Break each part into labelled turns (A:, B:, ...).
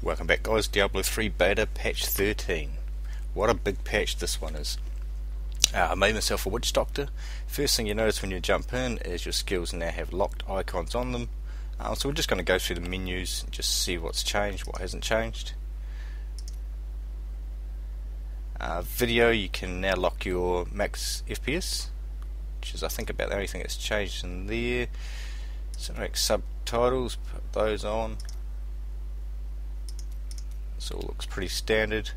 A: Welcome back guys, Diablo 3 Beta Patch 13. What a big patch this one is. I made myself a Witch Doctor. First thing you notice when you jump in is your skills now have locked icons on them. So we're just going to go through the menus and just see what's changed, what hasn't changed. Video, you can now lock your max FPS, which is I think about the only thing that's changed in there. Select subtitles, put those on. This all looks pretty standard.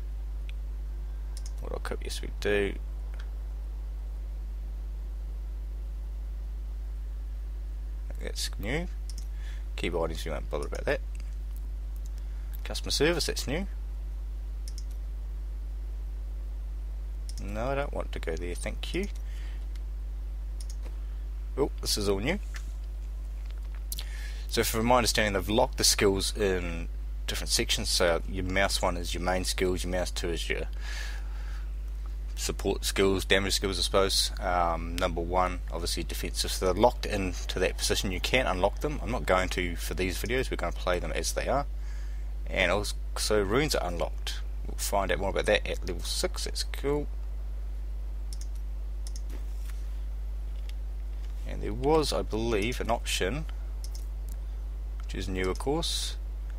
A: What I'll copy, yes we do. That's new. Keyboard items, you won't bother about that. Customer service, that's new. No, I don't want to go there, thank you. Oh, this is all new. So from my understanding, they've locked the skills in different sections. So your mouse 1 is your main skills, your mouse 2 is your support skills, damage skills I suppose. Number 1 obviously defensive, so they're locked into that position. You can unlock them. I'm not going to for these videos, we're going to play them as they are. And also runes are unlocked. We'll find out more about that at level 6, that's cool. And there was, I believe, an option which is new of course.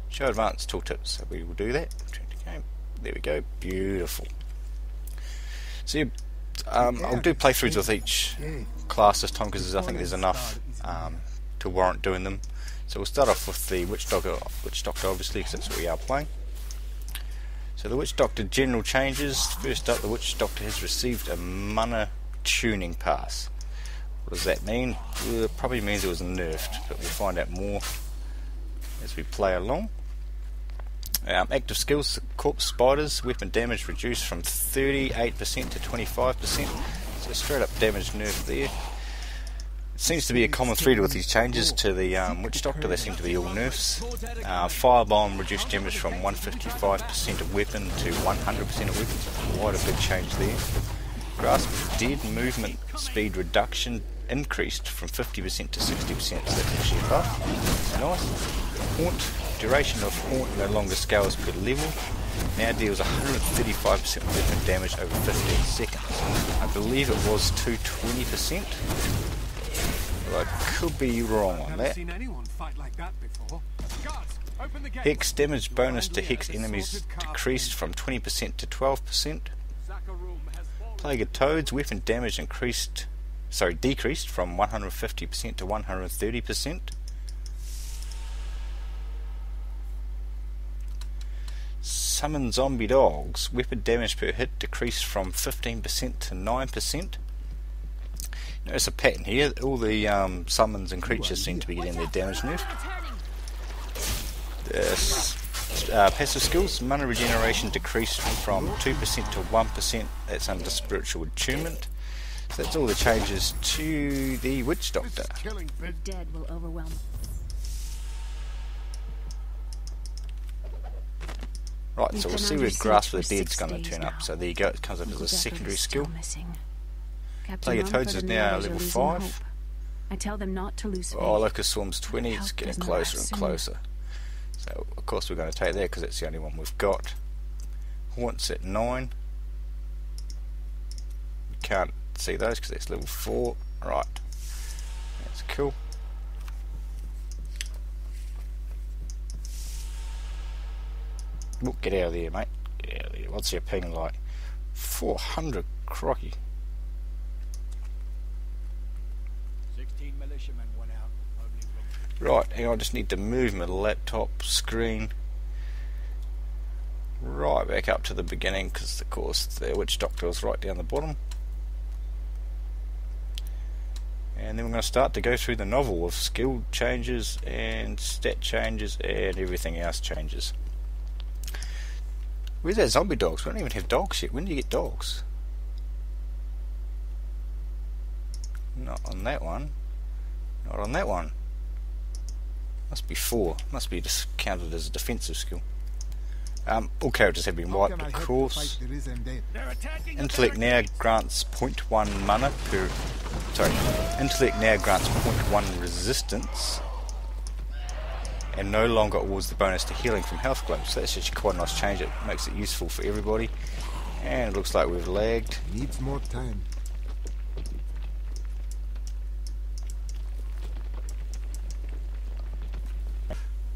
A: Show advanced tooltips, so we will do that. There we go, beautiful. So yeah, I'll do playthroughs with each class this time because I think there's enough to warrant doing them. So we'll start off with the Witch Doctor obviously because that's what we are playing. So the Witch Doctor general changes. First up, the Witch Doctor has received a mana tuning pass. What does that mean? Well, it probably means it was nerfed, but we'll find out more as we play along. Active skills, corpse spiders, weapon damage reduced from 38% to 25%, so straight up damage nerf there. It seems to be a common thread with these changes to the Witch Doctor, they seem to be all nerfs. Firebomb reduced damage from 155% of weapon to 100% of weapon, quite a big change there. Grasp of Dead, movement speed reduction increased from 50% to 60%, so that's actually a buff. Nice. Haunt, duration of Haunt no longer scales per level, now deals 135% weapon damage over 15 seconds. I believe it was 220%, but I could be wrong on that. Hex damage bonus to Hex enemies decreased from 20% to 12%. Plague of Toads, weapon damage decreased from 150% to 130%. Summon zombie dogs, weapon damage per hit decreased from 15% to 9%. Notice a pattern here, all the summons and creatures seem to be getting their damage nerfed. Passive skills, mana regeneration decreased from 2% to 1%, that's under spiritual attunement. So that's all the changes to the Witch Doctor.
B: The dead will overwhelm.
A: Right, so we'll see where Grasp of the Dead's going to turn up. So there you go, it comes up as a secondary skill. Plague of Toads is now level 5.
B: I tell them not to lose faith.
A: Oh, Locust Swarm's 20, it's getting closer and closer. So of course we're going to take that because that's the only one we've got. Haunts at 9. You can't see those because that's level 4. Right, that's cool. Oh, get out of there, mate. Get out of there. What's your ping like? 400, crocky.
C: 16 militiamen went out.
A: Right, hang on, I just need to move my laptop screen right back up to the beginning because of course the Witch Doctor was right down the bottom. And then we're going to start to go through the novel of skill changes and stat changes and everything else changes. Where's that zombie dogs? We don't even have dogs yet. When do you get dogs? Not on that one. Not on that one. Must be 4. Must be just counted as a defensive skill. All characters have been wiped, of course. Intellect now grants 0.1 mana per... Sorry. Intellect now grants 0.1 resistance and no longer awards the bonus to healing from health globes. So that's actually quite a nice change. It makes it useful for everybody. And it looks like we've lagged.
D: Needs more time.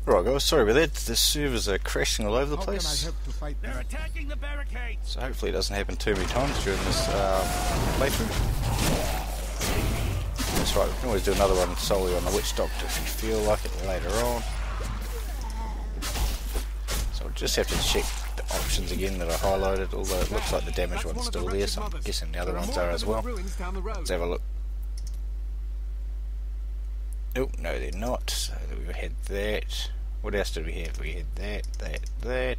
A: Right guys, sorry about that. The servers are crashing all over the
D: How can I
A: place.
D: help to fight
C: They're
D: them?
C: attacking the barricades.
A: So hopefully it doesn't happen too many times during this playthrough. That's right, we can always do another one solely on the Witch Doctor if you feel like it later on. So I'll just have to check the options again that I highlighted, although it looks like the damage one's still there, so I'm guessing the other ones are as well. Let's have a look. Oh, no they're not. So we had that. What else did we have? We had that. I think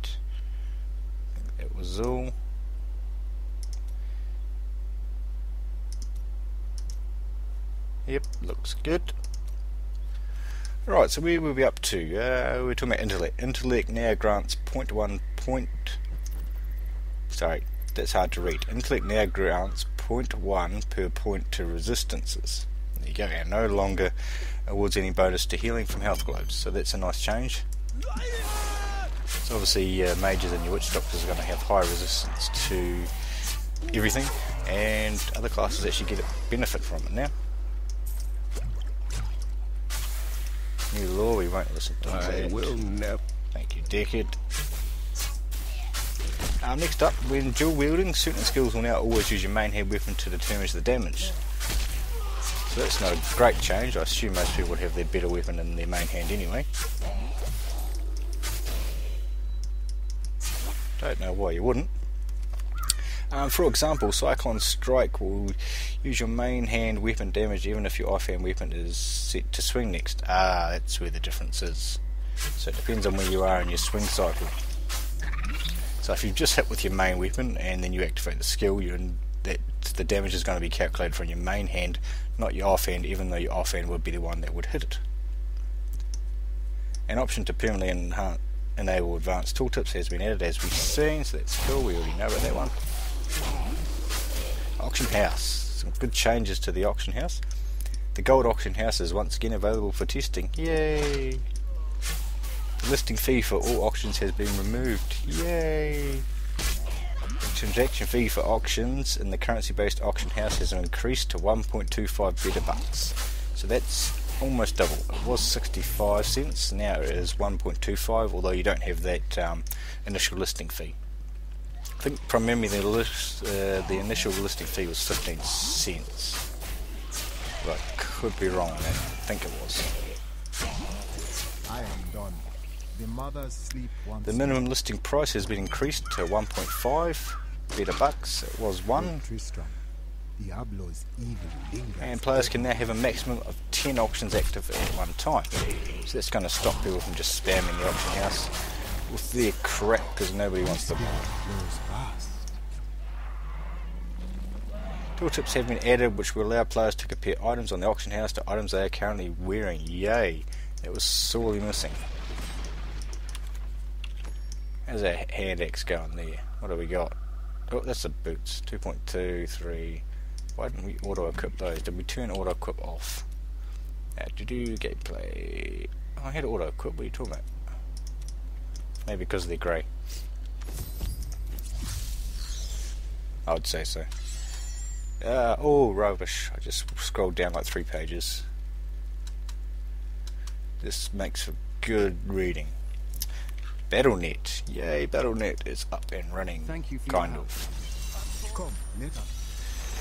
A: that was all. Yep, looks good. Right, so where will we be up to? We're talking about intellect. Intellect now grants 0.1 point. Sorry, that's hard to read. Intellect now grants 0.1 per point to resistances. There you go, and no longer awards any bonus to healing from health globes. So that's a nice change. So obviously mages and your witch doctors are going to have high resistance to everything, and other classes actually get a benefit from it now. New law, we won't listen to that.
D: I will never.
A: Thank you, Decade. Next up, when dual wielding, certain skills will now always use your main hand weapon to determine the damage. So that's not a great change. I assume most people would have their better weapon in their main hand anyway. Don't know why you wouldn't. For example, Cyclone Strike will use your main hand weapon damage even if your offhand weapon is set to swing next. That's where the difference is. So it depends on where you are in your swing cycle. So if you just hit with your main weapon and then you activate the skill, the damage is going to be calculated from your main hand, not your offhand, even though your offhand would be the one that would hit it. An option to permanently enable advanced tooltips has been added as we've seen, so that's cool, we already know about that one. Auction house, some good changes to the auction house. The gold auction house is once again available for testing. Yay! The listing fee for all auctions has been removed. Yay! The transaction fee for auctions in the currency based auction house has increased to 1.25 beta bucks. So that's almost double. It was 65 cents, now it is 1.25, although you don't have that initial listing fee. I think from memory the initial listing fee was 15 cents. But I could be wrong, I think it was.
D: I am done. The mothers sleep once.
A: The minimum listing price has been increased to 1.5 beta bucks. It was 1.
D: TRISTRAM. Diablo's evil lingers.
A: And players can now have a maximum of 10 auctions active at one time. So that's going to stop people from just spamming the auction house with their crap because nobody wants to buy.
D: Grows fast.
A: Tooltips have been added which will allow players to compare items on the auction house to items they are currently wearing. Yay! That was sorely missing. How's our hand axe going there? What have we got? Oh, that's the boots. 2.2, 3. Why didn't we auto-equip those? Did we turn auto-equip off? To do gameplay. Oh, I had auto-equip. What are you talking about? Maybe because they're grey. I would say so. Oh, rubbish. I just scrolled down like 3 pages. This makes for good reading. BattleNet. Yay, BattleNet is up and running.
D: Thank you for
A: kind
D: your
A: of.
D: Come, later.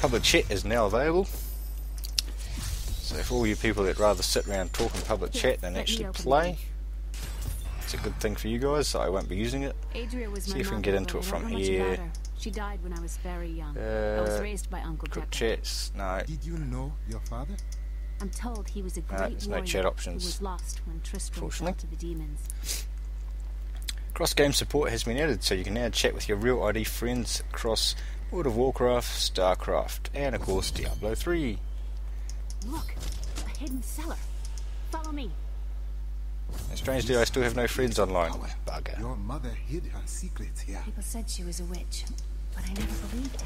A: Public chat is now available. So for all you people that rather sit around talking public chat than actually play, it's a good thing for you guys. I won't be using it.
B: Adria was
A: See
B: my
A: if we can
B: mother,
A: get into
B: but
A: it
B: I
A: from
B: don't know much
A: here.
B: about her. She died when I was very young. I was raised by Uncle
A: Quick
B: Deborah.
A: chats. No.
D: Did you know your father?
B: I'm told he was a great
A: there's no
B: warrior
A: chat options,
B: who was lost when Tristram fell
A: fortunately.
B: to the demons.
A: Cross-game support has been added, so you can now chat with your real ID friends across World of Warcraft, StarCraft, and of course Diablo 3.
B: Look, a hidden cellar. Follow me.
A: And strangely, I still have no friends online. Bugger.
D: Your mother hid her secrets here.
B: People said she was a witch, but I never believed it.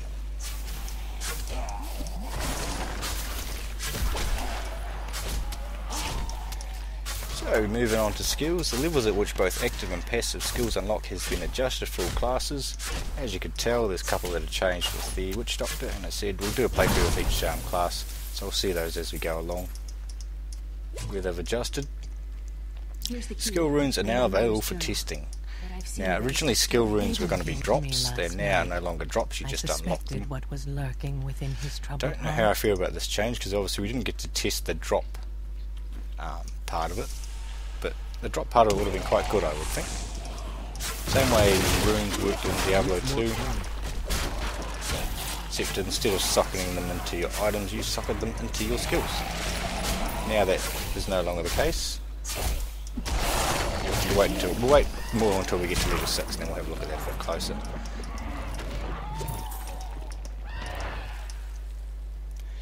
A: So moving on to skills, the levels at which both active and passive skills unlock has been adjusted for all classes. As you can tell, there's a couple that have changed with the Witch Doctor, and I said we'll do a playthrough with each class, so we'll see those as we go along where they've adjusted. Skill runes are now available for testing. Now originally skill runes were going to be drops, they're now no longer drops, you just unlock them.
E: What was lurking within his troubled
A: Don't know how I feel about this change, because obviously we didn't get to test the drop part of it, but the drop part of it would have been quite good, I would think. Same way runes worked in Diablo 2, except instead of socketing them into your items, you socket them into your skills. Now that is no longer the case. We'll wait more until we get to level 6, and then we'll have a look at that a bit closer.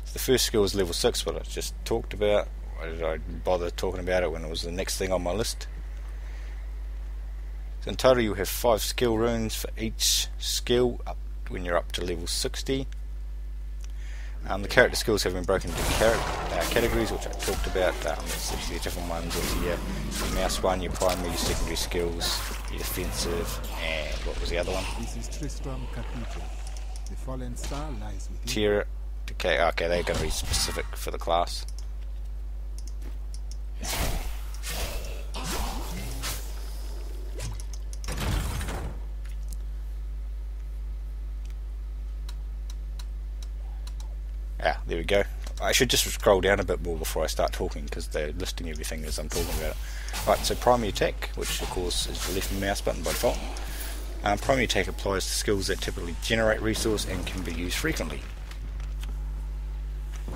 A: So the first skill is level 6, what I just talked about. Why did I bother talking about it when it was the next thing on my list? So in total you have 5 skill runes for each skill up when you're up to level 60. The character skills have been broken into categories, which I talked about. There's the different ones of your mouse one, your primary, your secondary skills, your defensive, and what was the other one?
D: This is TRISTRAM Cathedral. The fallen star lies within.
A: Okay, they're going to be specific for the class. There we go. I should just scroll down a bit more before I start talking, because they're listing everything as I'm talking about it. Right, so primary attack, which of course is the left mouse button by default. Primary attack applies to skills that typically generate resource and can be used frequently.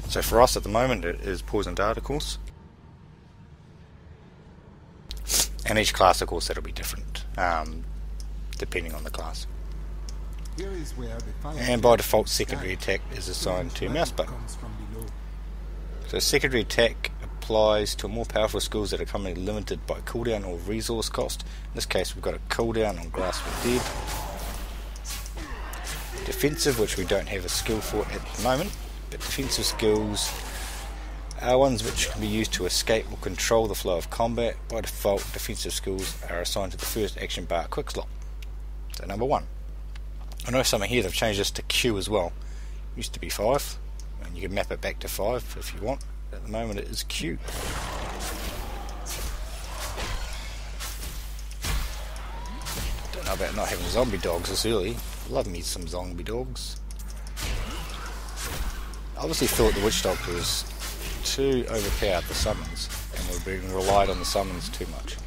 A: So for us at the moment it is Poison Dart, of course. And each class, of course, that'll be different, depending on the class.
D: Here is where the fire
A: And by default secondary attack is assigned to mouse button. So secondary attack applies to more powerful skills that are commonly limited by cooldown or resource cost. In this case we've got a cooldown on Grasp of Dead. Defensive, which we don't have a skill for at the moment, but defensive skills are ones which can be used to escape or control the flow of combat. By default defensive skills are assigned to the first action bar quick slot. So number 1. I know something here, they've changed this to Q as well. It used to be 5, and you can map it back to 5 if you want. At the moment it is Q. Don't know about not having zombie dogs this early. Love me some zombie dogs. I obviously thought the Witch Doctor was too overpowered for summons, and we're being relied on the summons too much.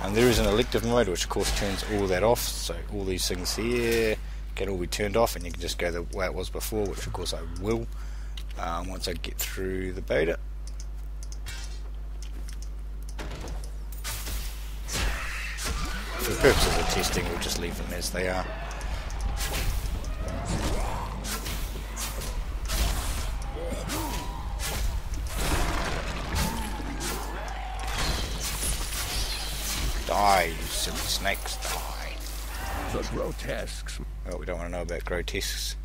A: And there is an elective mode, which of course turns all that off, so all these things here can all be turned off, and you can just go the way it was before, which of course I will once I get through the beta. For the purposes of testing, we'll just leave them as they are. Die, you silly snakes, die.
F: The grotesques.
A: Oh, we don't want to know about grotesques.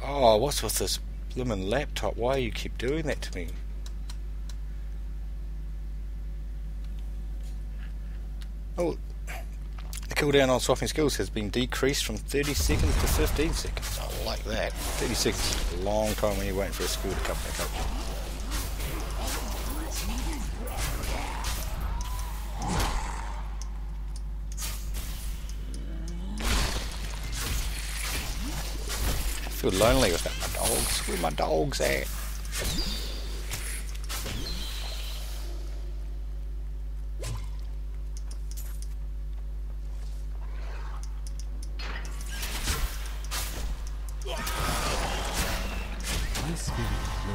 A: Oh, what's with this blimmin' laptop? Why do you keep doing that to me? Oh, the cooldown on swapping skills has been decreased from 30 seconds to 15 seconds. I like that. 30 seconds is a long time when you're waiting for a skill to come back up. I feel lonely without my dogs. Where are my dogs at?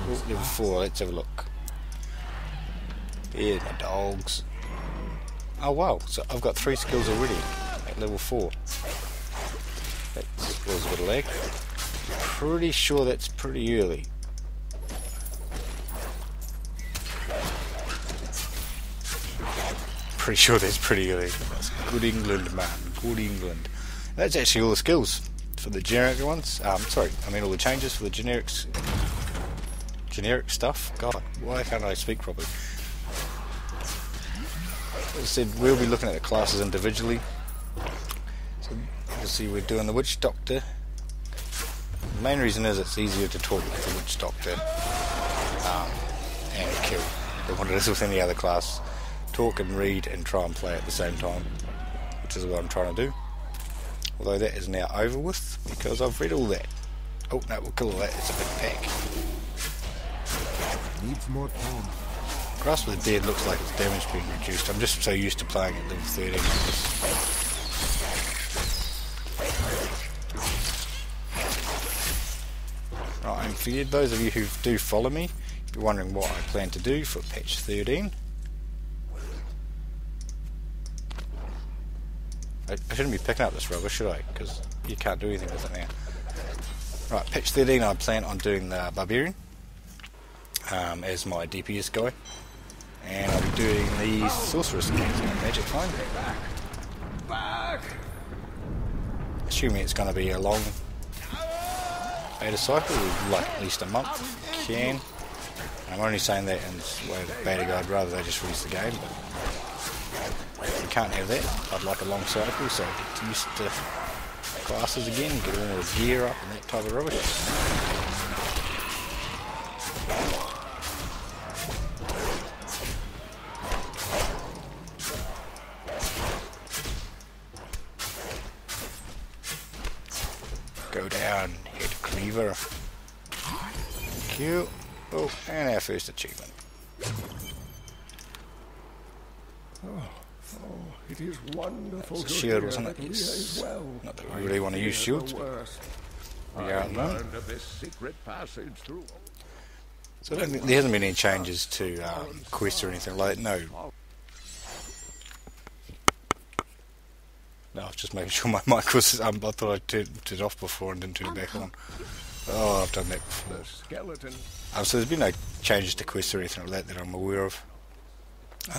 A: Oh, level 4, let's have a look. There's my dogs. Oh wow, so I've got 3 skills already at level 4. That was a bit of lag. Pretty sure that's pretty early. Pretty sure that's pretty early. That's good England, man. Good England. That's actually all the skills for the generic ones. Sorry, I mean all the changes for the generic stuff. God, why can't I speak properly? As I said, we'll be looking at the classes individually. So obviously we're doing the Witch Doctor. The main reason is it's easier to talk with the Witch Doctor and kill than what it is with any other class. Talk and read and try and play at the same time, which is what I'm trying to do. Although that is now over with because I've read all that. Oh no, we'll kill all that. It's a big pack.
D: Needs more time.
A: Grasp of the Dead looks like its damage being reduced. I'm just so used to playing at level 13. Right, and for those of you who do follow me, you're wondering what I plan to do for patch 13. I shouldn't be picking up this rubber, should I? Because you can't do anything with it now. Right, patch 13 I plan on doing the Barbarian as my DPS guy. And I'll be doing the Sorceress against my Magic Find.
F: Back!
A: Assuming it's going to be a long beta cycle, like at least a month, if you can. I'm only saying that in the way of the beta guide, rather they just release the game. But you can't have that. I'd like a long cycle, so get used to classes again, get all the gear up and that type of rubbish. Go down, hit Cleaver. Thank you. Oh, and our first achievement.
F: It is wonderful
A: It's a
F: to
A: shield,
F: hear
A: wasn't it?
F: that Leah
A: Yes.
F: is well.
A: Not that we really want to use shields, but we are at the moment.
F: Learned of this secret passage through.
A: So I don't think there hasn't been any changes to quests or anything like that. No. No, I was just making sure my mic was. I thought I turned it off before and didn't turn it back on. Oh, I've done that before.
F: The skeleton.
A: So there's been no changes to quests or anything like that I'm aware of.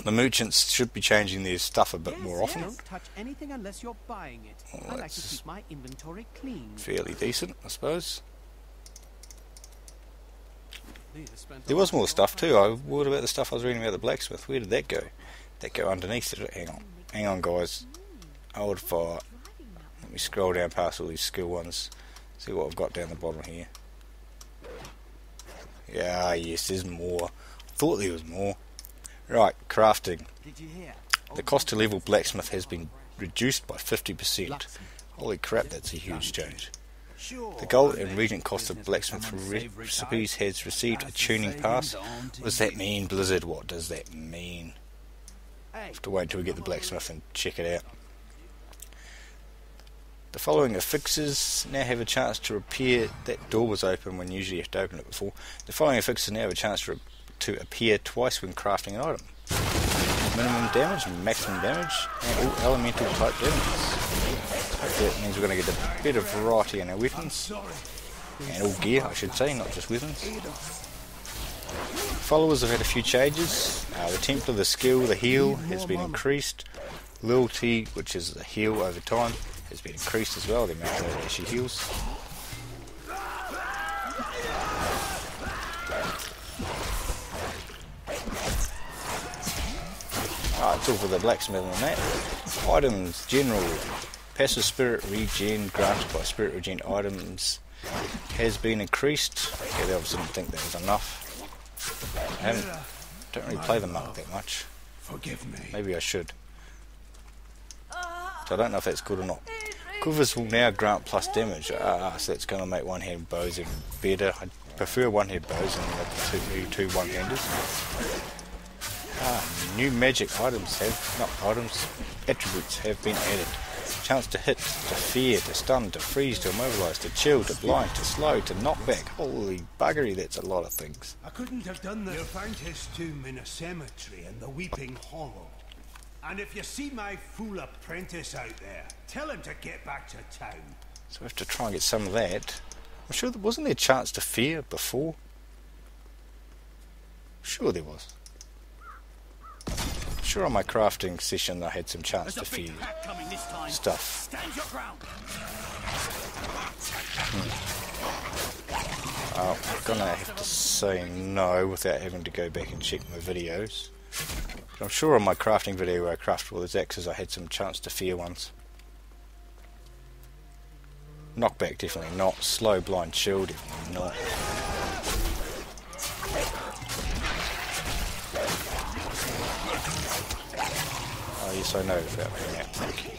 A: The merchants should be changing their stuff a bit more often.
G: Don't touch anything unless you're buying it.
A: Well,
G: I like to
A: that's
G: keep my inventory clean.
A: fairly decent, I suppose.
G: Leah spent
A: There was more stuff too. What about the stuff I was reading about the blacksmith? Where did that go? Did that go underneath? Did it? Hang on, guys. Hold fire. Let me scroll down past all these skill ones. See what I've got down the bottom here. Yeah, yes, there's more. I thought there was more. Right, crafting.
G: Did you hear?
A: The cost to level blacksmith has been reduced by 50%. Holy crap, that's a huge change. The gold and regent cost of blacksmith recipes has received a tuning pass. What does that mean, Blizzard? What does that mean? I have to wait until we get the blacksmith and check it out. The following affixes now have a chance to repair. That door was open when usually you have to open it before. The following affixes now have a chance to appear twice when crafting an item. Minimum damage, maximum damage, and all elemental type damages. That means we're going to get a bit of variety in our weapons. And all gear, I should say, not just weapons. Followers have had a few changes. The Templar, the skill, the heal has been increased. Loyalty, which is the heal over time, has been increased as well, the amount that it actually heals. It's all for the blacksmith and that. Items, general, passive spirit regen granted by spirit regen items has been increased. Okay, they obviously didn't think that was enough. I don't really play the monk that much.
F: Forgive me.
A: Maybe I should. So I don't know if that's good or not. Quivers will now grant plus damage. So that's going to make one-hand bows even better. I prefer one-hand bows than the two one-handers. New magic items attributes have been added. Chance to hit, to fear, to stun, to freeze, to immobilize, to chill, to blind, to slow, to knock back. Holy buggery, that's a lot of things.
H: I couldn't have done this. You found his tomb in a cemetery in the Weeping Hollow. And if you see my fool apprentice out there, tell him to get back to town.
A: So we have to try and get some of that. I'm sure there wasn't there a chance to fear before? Sure there was. sure on my crafting session I had some chance to feed stuff.
C: Stand your ground.
A: I'm gonna have to say no without having to go back and check my videos. But I'm sure on my crafting video where I crafted all those axes I had some chance to fear ones. Knockback definitely not. Slow blind shield definitely not. Oh yes, I know about that. Thank you.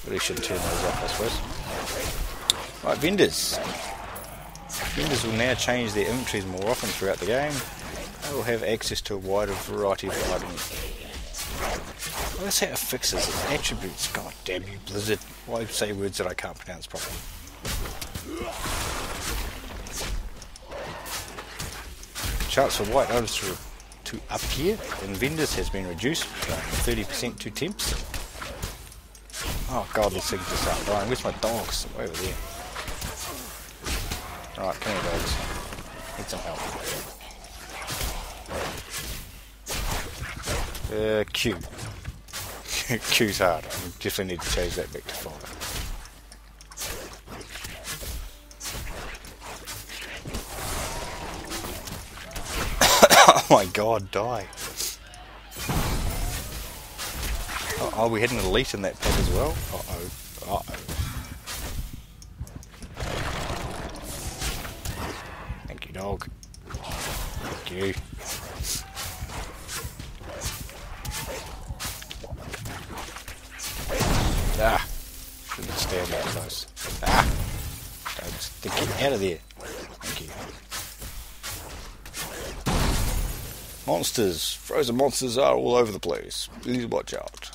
A: Really should turn those off, I suppose. Right, vendors. Vendors will now change their inventories more often throughout the game. They will have access to a wider variety of items. Well, that's how it fixes it. Attributes. God damn you, Blizzard. Why say words that I can't pronounce properly? Chance for white items to appear in vendors has been reduced from 30% to 10%. Oh god, these things just aren't dying. Where's my dogs? Way over there. Alright, come here dogs. Need some help. Q. Q's hard. I definitely need to change that back to 5. Oh my god, die. Oh, we had an elite in that pack as well? Uh-oh. Uh-oh. Thank you, dog. Thank you. Ah! Shouldn't stand that close. Ah! Don't get out of there. Thank you. Monsters. Frozen monsters are all over the place. Please watch out.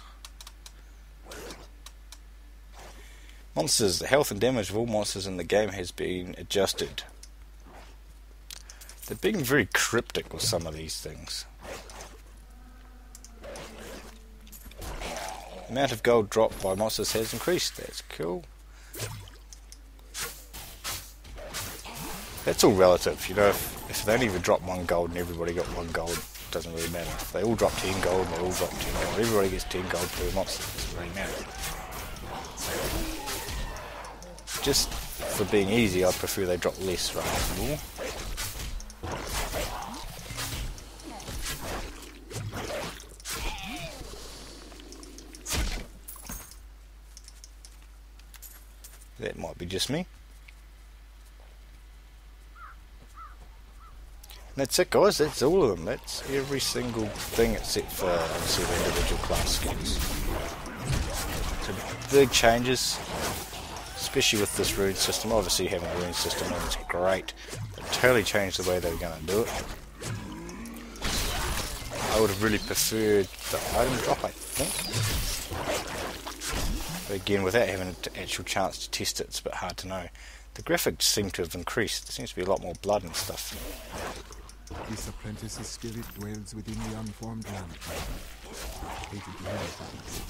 A: Monsters. The health and damage of all monsters in the game has been adjusted. They're being very cryptic with some of these things. The amount of gold dropped by monsters has increased. That's cool. That's all relative, you know, if they only even drop 1 gold and everybody got 1 gold, it doesn't really matter. If they all drop 10 gold and they all drop 10 gold, everybody gets 10 gold per monster, it doesn't really matter. Just for being easy, I prefer they drop less rather than more. That might be just me. And that's it, guys. That's all of them. That's every single thing except for obviously the individual class skills. So big changes, especially with this rune system. Obviously having a rune system is great. It totally changed the way they were going to do it. I would have really preferred the item drop, I think. But again, without having an actual chance to test it, it's a bit hard to know. The graphics seem to have increased. There seems to be a lot more blood and stuff.
D: This apprentice's spirit dwells within the unformed land. Hated inheritance.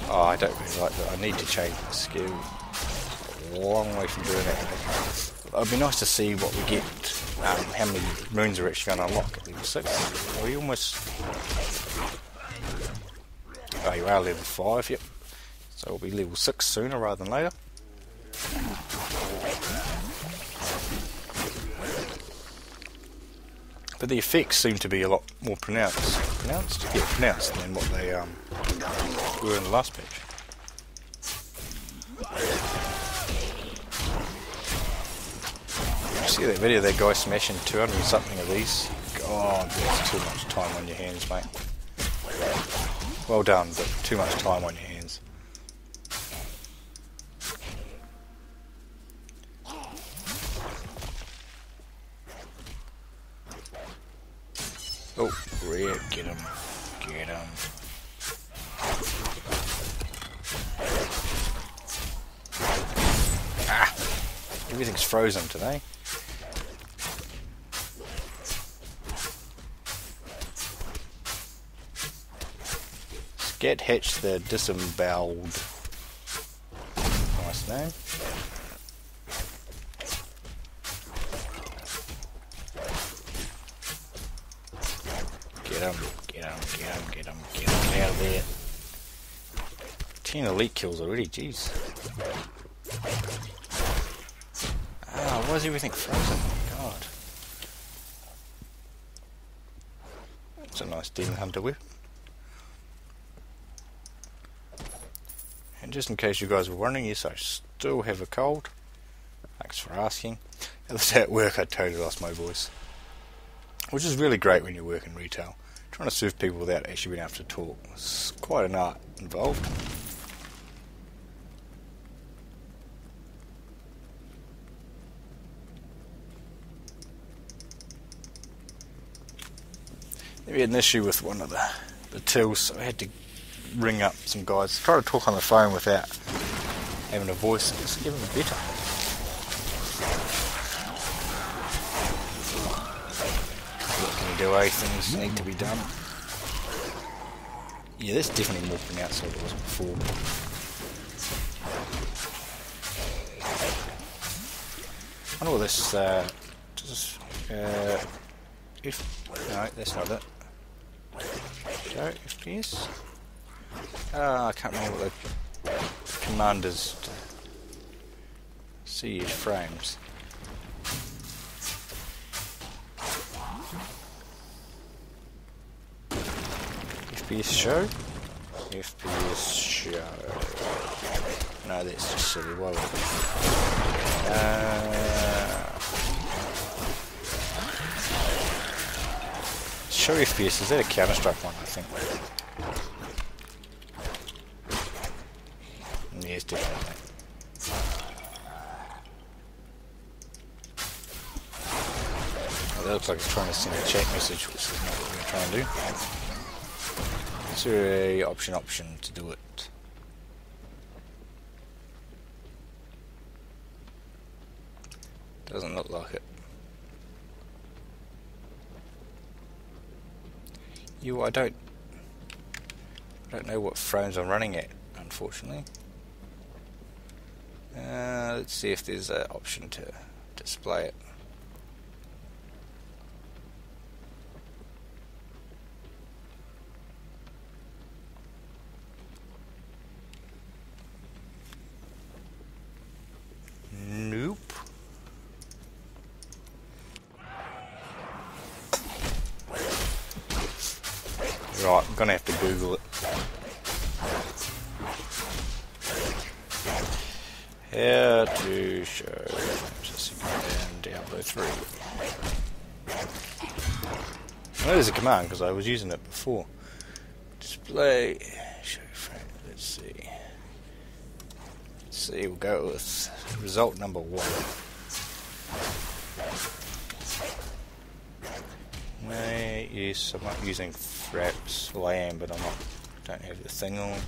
A: Oh, I don't really like that. I need to change the skill. A long way from doing it. It would be nice to see what we get, how many runes are actually going to unlock at level 6. Are we almost... Oh, you are level 5, yep. So we'll be level 6 sooner rather than later. But the effects seem to be a lot more pronounced. Pronounced than what they were in the last patch. You see that video of that guy smashing 200 and something of these? God, that's too much time on your hands, mate. Well done, but too much time on your hands. Oh, Red, get him. Get him. Ah! Everything's frozen today. Scat Hatch the Disemboweled. Nice name. him, get him, get him, get him, get him, get out of there. 10 elite kills already, jeez. Ah, why is everything frozen? God. That's a nice demon hunter weapon. And just in case you guys were wondering, yes, I still have a cold. Thanks for asking. At work I totally lost my voice. Which is really great when you work in retail. Trying to serve people without actually being able to talk. It's quite an art involved. We had an issue with one of the tills, so I had to ring up some guys. Try to talk on the phone without having a voice, and it's even better. What can you do, things need to be done. Yeah, that's definitely more pronounced than it was before. I wonder what this, no, that's not it. Go, FPS? I can't remember what the command is to see your frames. FPS show? FPS show. No, that's just silly. Why would show FPS, is that a Counter-Strike one, I think? Yeah, it's definitely that. Well, that looks like it's trying to send a chat message, which is not what we're trying to do. Is there a option to do it? Doesn't look like it. I don't know what frames I'm running at, unfortunately. Let's see if there's an option to display it. Nope. Right, I'm gonna have to Google it. How to show in Diablo 3. I know there's a command because I was using it before. Display, show frame, let's see. Let's see, we'll go with result number 1. Yes, I'm not using fraps. Well, I am, but don't have the thing on.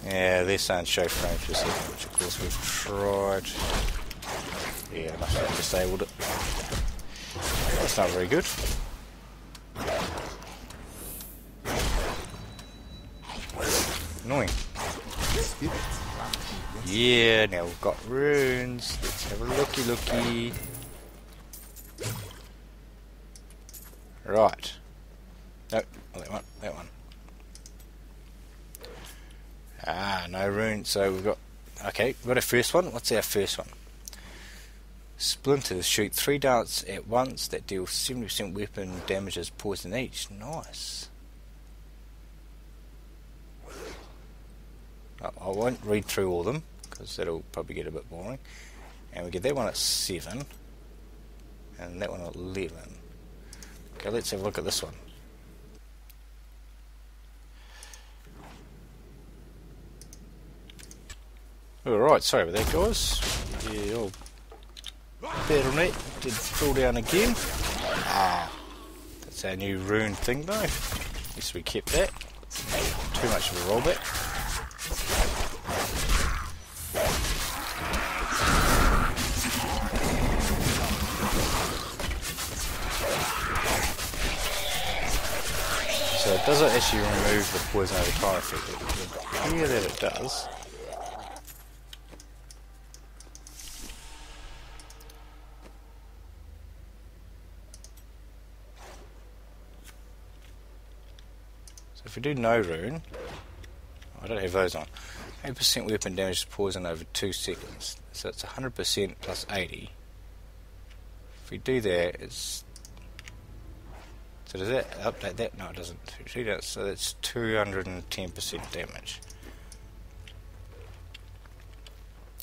A: Yeah, they're saying show frames per second, which of course we've tried. Yeah, I must have disabled it. That's not very good. Annoying. Yeah, now we've got runes. Let's have a looky. Right. Nope, not that one. Ah, no runes. So we've got... Okay, we've got our first one. What's our first one? Splinters shoot 3 darts at once that deal 70% weapon damage as poison each. Nice. I won't read through all of them because that'll probably get a bit boring. And we get that one at 7 and that one at 11. Okay, let's have a look at this one. Alright, sorry about that, guys. Yeah, old Battle.net did fall down again. Ah, that's our new rune thing though. Yes, we kept that. Too much of a rollback. So does it actually remove the poison over time effect? It would appear that it does. if we do no rune, I don't have those on. 8% weapon damage to poison over 2 seconds. So it's 100% plus 80. If we do that, it's... So does that update that? No, it doesn't. So that's 210% damage.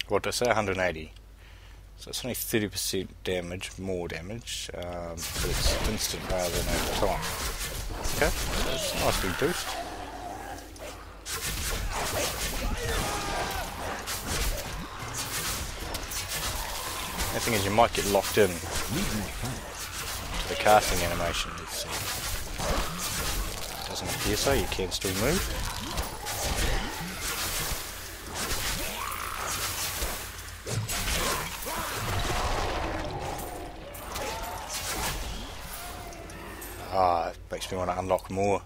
A: What did I say? 180. So it's only 30% damage, more damage, but it's instant rather than over time. Okay, so it's a nice big boost. The thing is, you might get locked in to the casting animation. It doesn't appear so, you can still move. Ah, it makes me want to unlock more.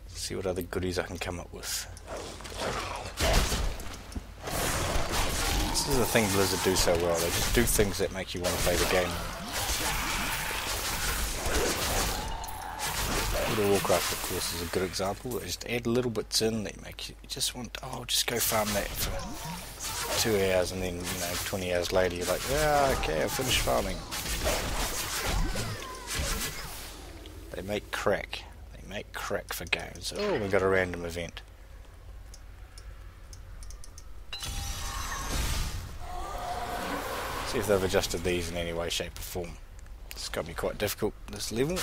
A: See what other goodies I can come up with. This is the thing Blizzard do so well. They just do things that make you want to play the game. World of Warcraft, of course, is a good example. They just add little bits in that make you just want, oh, just go farm that for 2 hours, and then, 20 hours later you're like, yeah, okay, I've finished farming. They make crack. They make crack for games. Oh, we got a random event. See if they've adjusted these in any way, shape or form. It's going to be quite difficult this level.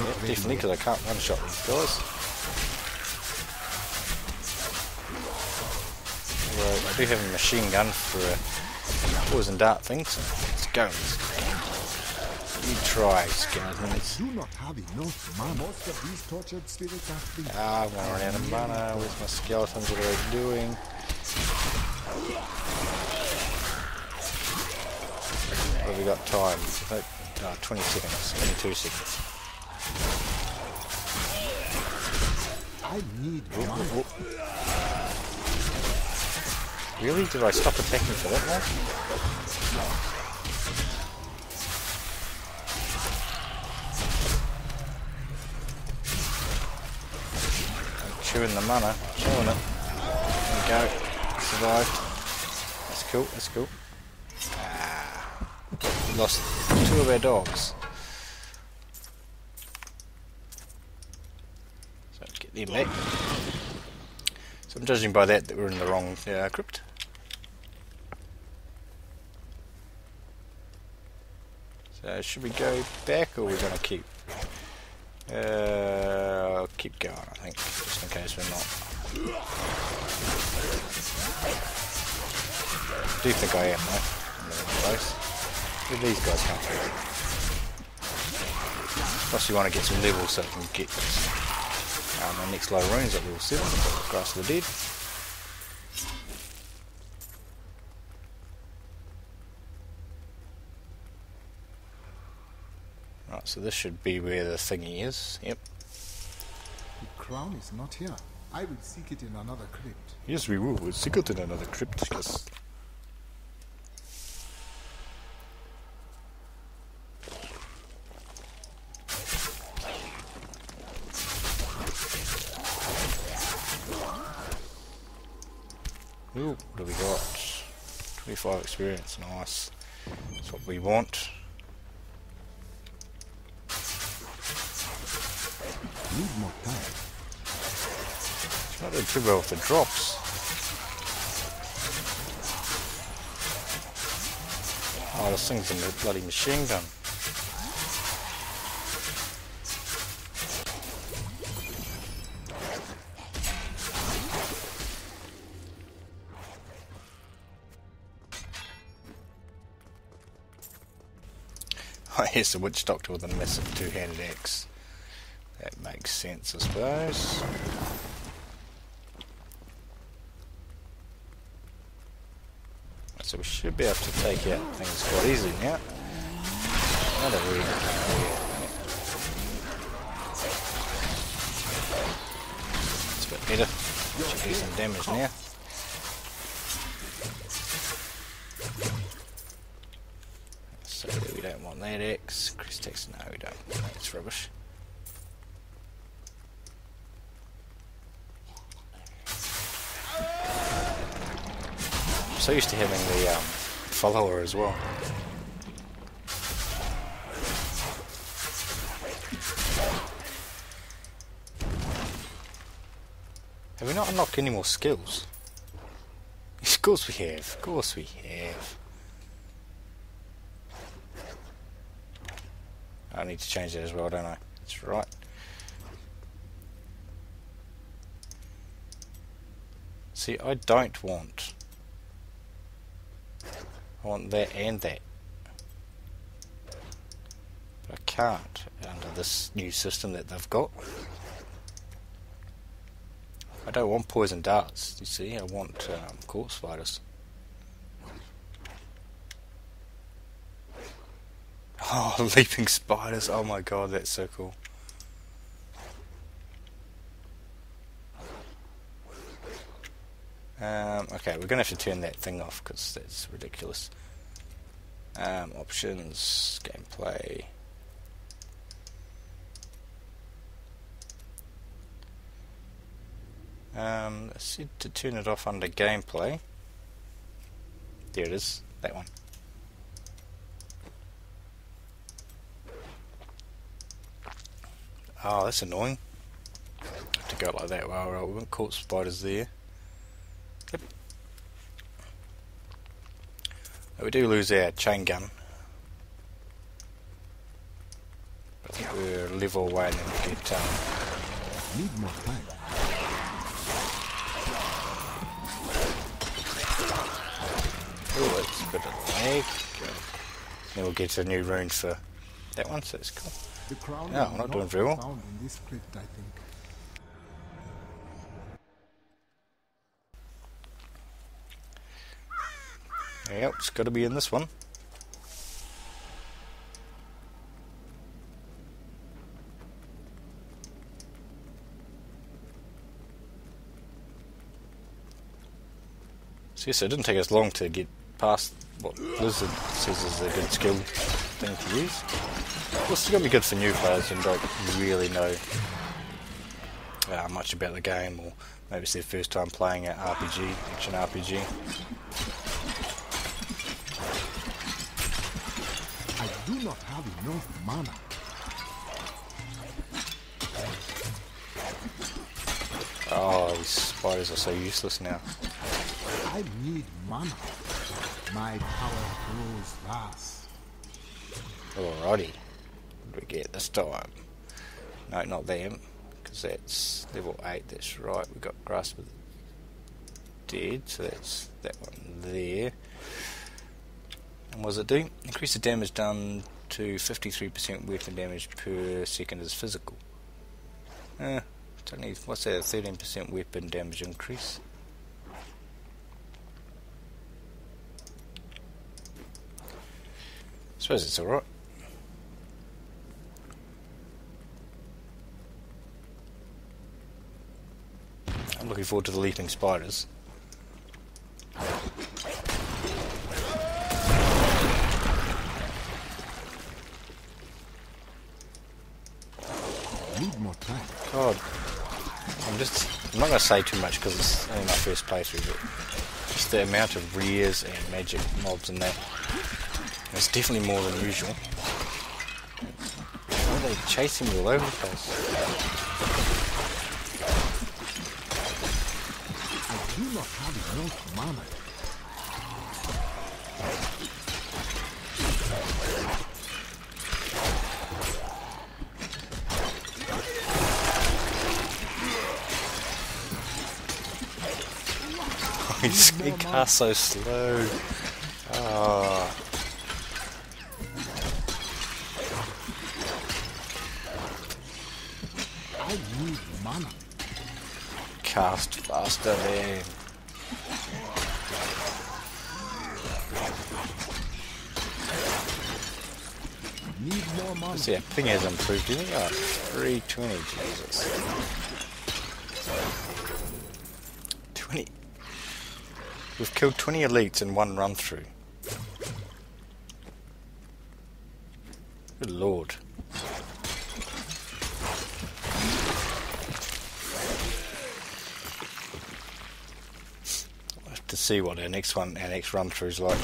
A: Yep, definitely, because I can't one-shot these guys. Well, I do have a machine gun for a poison dart thing, so let's go. You try, skeletons.
D: Do not have enough mana. Most of these tortured spirits are free.
A: Ah, I'm gonna run out of mana. Where's my skeletons? What are they doing? What have we got time? 20 seconds. 22 seconds.
D: I need mana.
A: Really? Did I stop attacking for that long? Chewing the mana, chewing it. There we go. Survived. That's cool, that's cool. Ah, we lost 2 of our dogs. So let's get them back. So I'm judging by that we're in the wrong crypt. So should we go back, or are we going to keep? I'll keep going, I think, just in case we're not. I do think I am, though. I'm in the place. Where these guys come through? Plus, you want to get some levels so I can get my next load of runes at level 7. Grass of the Dead. Right, so this should be where the thingy is. Yep.
D: The crown is not here. I will seek it in another crypt.
A: Yes, we will. We'll seek it in another crypt. Yes. Ooh, what do we got? 25 experience. Nice. That's what we want.
D: Need more time.
A: It's not doing too well with the drops. Oh, this thing's in the bloody machine gun. Oh yes, a witch doctor with a massive two-handed axe. That makes sense, I suppose. So we should be able to take out things quite easily now. Not a really it's a bit better. Should do some damage now. So we don't want that X. Crest X, no we don't. That's rubbish. so used to having the follower as well. Have we not unlocked any more skills? Of course we have. Of course we have. I need to change that as well, don't I? That's right. See, I don't want. I want that and that. But I can't under this new system that they've got. I don't want poison darts, you see, I want corpse spiders. Oh, leaping spiders, oh my god, that's so cool. Okay, we're going to have to turn that thing off because that's ridiculous. Options, gameplay. Let's see to turn it off under gameplay. There it is, that one. Oh, that's annoying. Have to go like that. Well, right, we haven't caught spiders there. Yep. We do lose our chain gun. I think we're level away and then we get
D: Need more time.
A: oh, it's a bit of lag. Then we'll get a new rune for that one, so that's cool.
D: The crown
A: No,
D: is
A: we're not doing very well.
D: found in this crypt, I think.
A: Yep, it's got to be in this one. So yes, it didn't take us long to get past what Blizzard says is a good skill thing to use. This is going to be good for new players who don't really know much about the game, or maybe it's their first time playing an RPG, action RPG.
D: I do not have enough mana.
A: Oh, these spiders are so useless now.
D: I need mana. My power grows fast.
A: Alrighty, what do we get this time? No, not them, because that's level 8, that's right. We've got Grasp of the Dead, so that's that one there. And what does it do? Increase the damage done to 53% weapon damage per second as physical. It's only, what's that, a 13% weapon damage increase? I suppose it's alright. I'm looking forward to the leaping spiders.
D: Need more time.
A: God, I'm not going to say too much because it's only my first playthrough, but just the amount of rares and magic mobs in that, it's definitely more than usual. Why are they chasing me all over the place?
D: I do not have enough mana.
A: He casts so slow. Ah.
D: I need mana.
A: Cast faster, man.
D: Need more mana.
A: See, our ping has improved, didn't it? Oh, 320, Jesus. 20. We've killed 20 elites in one run through. Good lord. see what our next run through is like.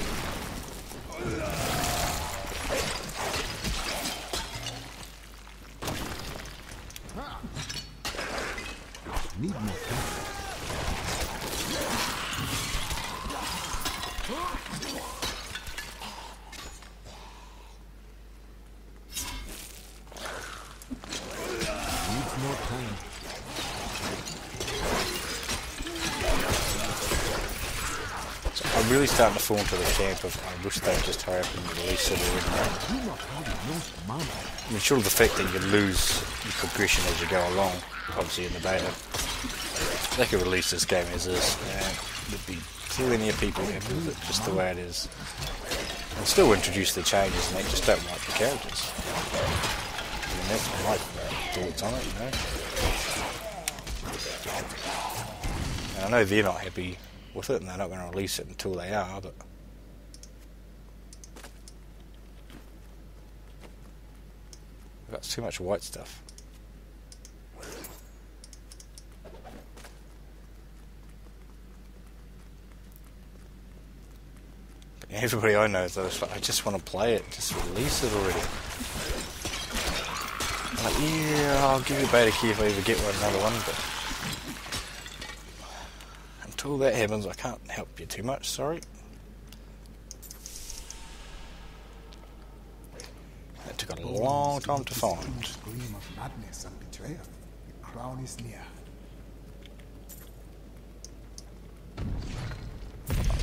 D: Need more time. Needs more time.
A: So I'm really starting to fall into the camp of I wish they'd just hurry up and release it already. I mean, sure, the fact that you lose your progression as you go along, obviously in the beta, they could release this game as is, and there'd be plenty of people happy with it just the way it is. And still introduce the changes, and they just don't like the characters. I mean, that's my thoughts on it, you know. And I know they're not happy with it, and they're not going to release it until they are, but we've got too much white stuff. But everybody I know is like, I just want to play it, just release it already. I'm like, yeah, I'll give you a beta key if I ever get another one, but until that happens, I can't help you too much, sorry. That took a long time to find.
D: Scream of madness and betrayal. The crown is near.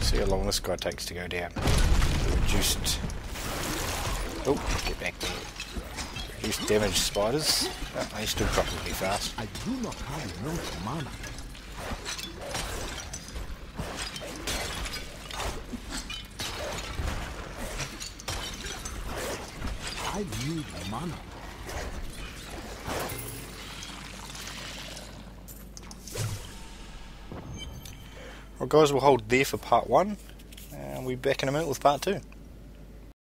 A: See how long this guy takes to go down. Reduced. Oh, get back there. Reduced damage spiders. Oh, they still drop really fast.
D: I do not have enough mana. I need mana.
A: Well guys, we'll hold there for part 1, and we'll be back in a minute with part 2.